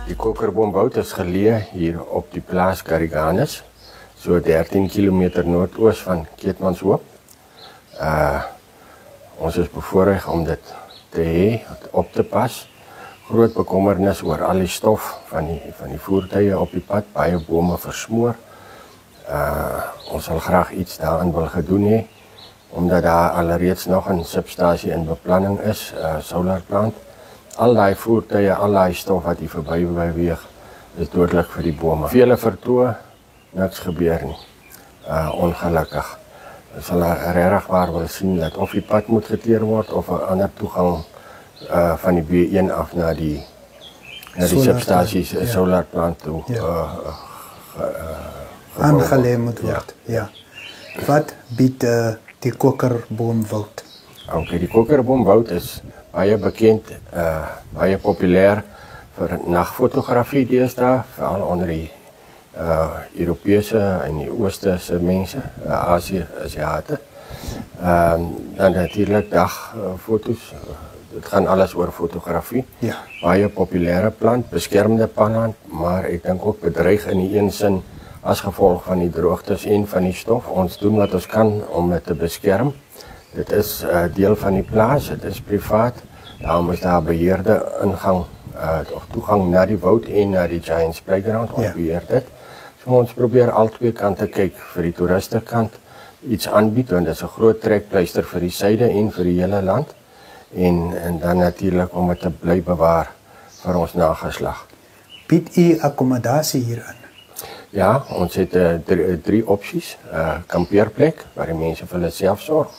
Die Kokerboomwoud is geleë hier op die plaas Carriganus, so 13 km noordoos van Keetmanshoop. Ons is bevoorreg om dit te hê, op te pas. Groot bekommernis oor al die stof van die voertuie op die pad, baie bome versmoor. Ons sal graag iets daarin wil gedoen hê, omdat daar alreeds nog 'n substasie in beplanning is, solar plant. Al die voertuie, al die stof wat hier verby beweeg, is dodelik vir die bome. Vele vertoe, niks gebeur nie. Ongelukkig. Ons sal regtig waar wil sien dat of die pad moet geteer word of 'n ander toegang van die B1 af na die substasies, solar plant toe aangelê moet word. Ja. Wat bied die Kokerboomwoud? Okay, die Kokerboomwoud is baie bekend, baie populêr vir nagfotografie deesdae, veral onder die Europese en die Oosterse mense, Asiate. Dan natuurlik dagfoto's. Dit gaan alles oor fotografie. Ja. Baie populêre plant, beskermde plant, maar ek dink ook bedreig in die een sin as gevolg van die droogtes en van die stof. Ons doen wat ons kan om dit te beskerm. Dit is deel van die plaas, dit is privaat. Daarom is daar beheerde ingang of toegang na die woud en na die Giants Playground. Ons beheer dit. So ons probeer al twee kante kyk, vir die toeriste kant iets aanbied, want dit is 'n groot trekpleister vir die suide en vir die hele land. En dan natuurlik om dit te bly bewaar vir ons nageslag. Bied u akkommodasie hierin? Ja, ons het drie opsies. Kampeerplek waar die mense vir hulle self sorg.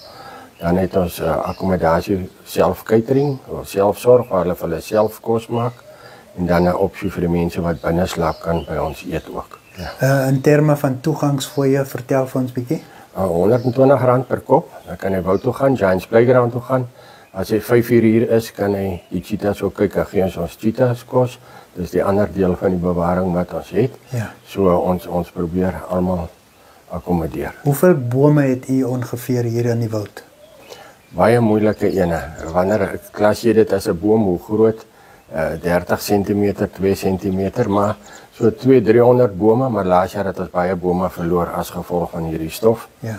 Dan het ons akkommodasie self-catering, of selfsorg waar hulle vir hulle self kos maak. En dan 'n opsie vir die mense wat binne slaap kan by ons eet ook. Ja. In terme van toegangsfooie, vertel vir ons bietjie. R120 per kop. Dan kan hy woud toe gaan, Giants Playground toe gaan. As hy 5 uur hier is, kan hy die cheetahs ook kyk. Hy gee ons cheetahs kos. Dis die ander deel van die bewaring wat ons het. Ja. So ons probeer almal akkommodeer. Hoeveel bome het u ongeveer hier in die woud? Baie moeilike ene. Wanneer klas jy dit as 'n boom, hoe groot? 30 cm, 2 cm, maar so 200-300 bome, maar laas jaar het ons baie bome verloor as gevolg van hierdie stof. Ja.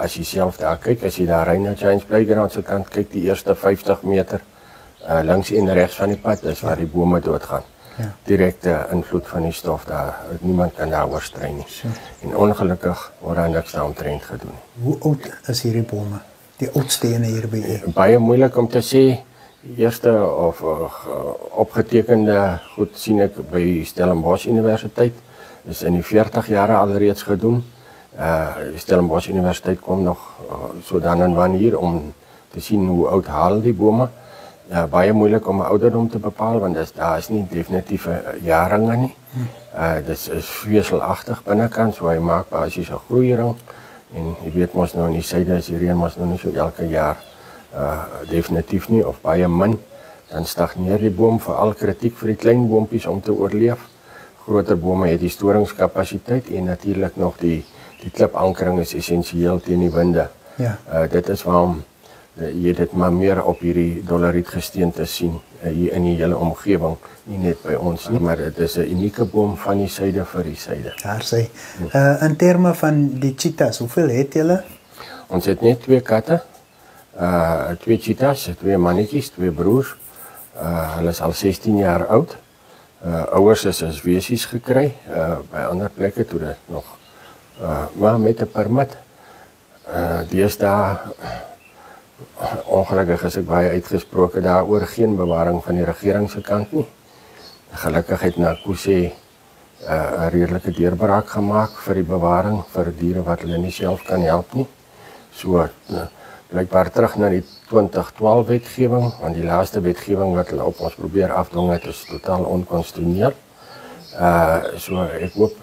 As jy self daar kyk, as jy daar ry na Giants Playground se kant kyk, die eerste 50 meter links en regs van die pad is waar die bome doodgaan. Ja. Direkte invloed van die stof daar. Niemand kan daar oorstry nie. Sure. En ongelukkig word daar niks daaromtrent gedoen. Hoe oud is hierdie bome? Die oudste ene hier by u? Baie moeilik om te sê. Die eerste of opgetekende goed sien ek by Stellenbosch Universiteit. Is in die 40 jare alreeds gedoen. Stellenbosch Universiteit kom nog so dan en wanneer om te sien hoe oud haal die bome. Baie moeilik om 'n ouderdom te bepaal, want daar is nie definitiewe jaringe nie. Dit is veselagtig binnekant, so hy maak basies 'n groeiring. En jy weet mos nou in die suide is die reën mos nou nie so elke jaar definitief nie, of baie min. Dan stagneer die boom, veral kritiek vir die klein boontjies om te oorleef. Groter bome het die storingskapasiteit en natuurlik nog die klipankering is essensieel teen die winde. Ja. Dit is waarom jy dit maar meer op hierdie dolerietgesteente sien hier in die hele omgewing, nie net by ons nie, maar dit is 'n unieke boom van die suide vir die suide. Daar sê. In terme van die cheetahs, hoeveel het julle? Ons het net 2 katte, 2 cheetahs, 2 mannetjies, 2 broers. Hulle is al 16 jaar oud. Ouers is wesies gekry by ander plekke toe dit nog maar met 'n permit. Deesdae ongelukkig is ek baie uitgesproke daaroor, geen bewaring van die regering se kant nie. Gelukkig het Nakusi 'n redelike deurbraak gemaak vir die bewaring vir diere wat hulle nie self kan help nie. So blykbaar terug na die 2012 wetgewing, want die laaste wetgewing wat hulle op ons probeer afdwing het is totaal onkonstitusioneel. So ek hoop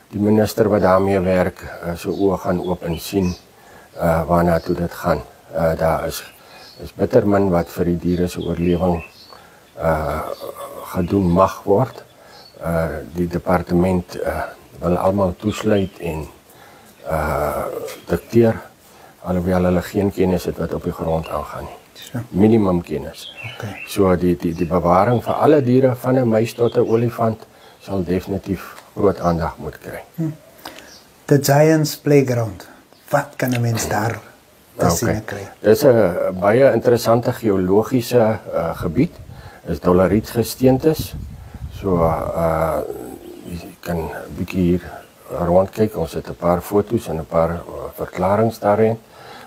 die minister wat daarmee werk se oë gaan oop en sien waarna toe dit gaan. Daar is bitter min wat vir die diere se oorlewing gedoen mag word. Die departement wil almal toesluit en dikteer, alhoewel hulle geen kennis het wat op die grond aangaan nie. minimum kennis. Okay. So die bewaring vir alle diere van 'n muis tot 'n olifant sal definitief groot aandag moet kry. The Giants Playground. Wat kan 'n mens daar te sien kry? Dis 'n baie interessante geologiese gebied. Is dolerietgesteentes. So jy kan 'n bietjie hier rondkyk. Ons het 'n paar foto's en 'n paar verklaringe daarin.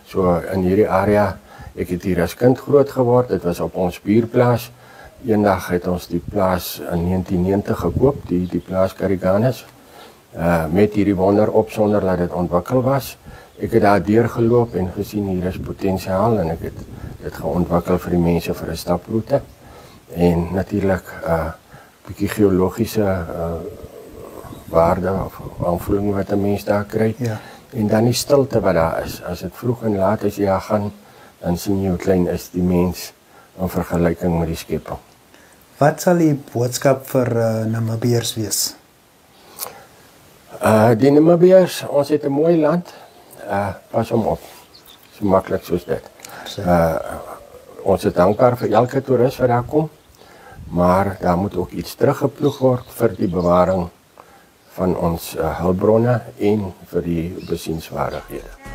So in hierdie area, ek het hier as kind groot geword. Dit was op ons buurplaas. Eendag het ons die plaas in 1990 gekoop, die plaas Kariganus. Met hierdie wonder op sonder dat dit ontwikkel was. Ek het daar deurgeloop en gesien hier is potensiaal en ek het dit geontwikkel vir die mense vir 'n staproete. En natuurlik bietjie geologiese waarde of aanvoeling wat 'n mens daar kry. Ja. En dan die stilte wat daar is. As dit vroeg en laat is jy gaan, dan sien jy hoe klein is die mens in vergelyking met die skepping. Wat sal die boodskap vir Namibiërs wees? Die Namibiërs, ons het 'n mooi land. Pas hom op. So maklik soos dit. Ons is dankbaar vir elke toerist wat daar kom, maar daar moet ook iets teruggeploeg word vir die bewaring van ons hulpbronne en vir die besienswaardighede.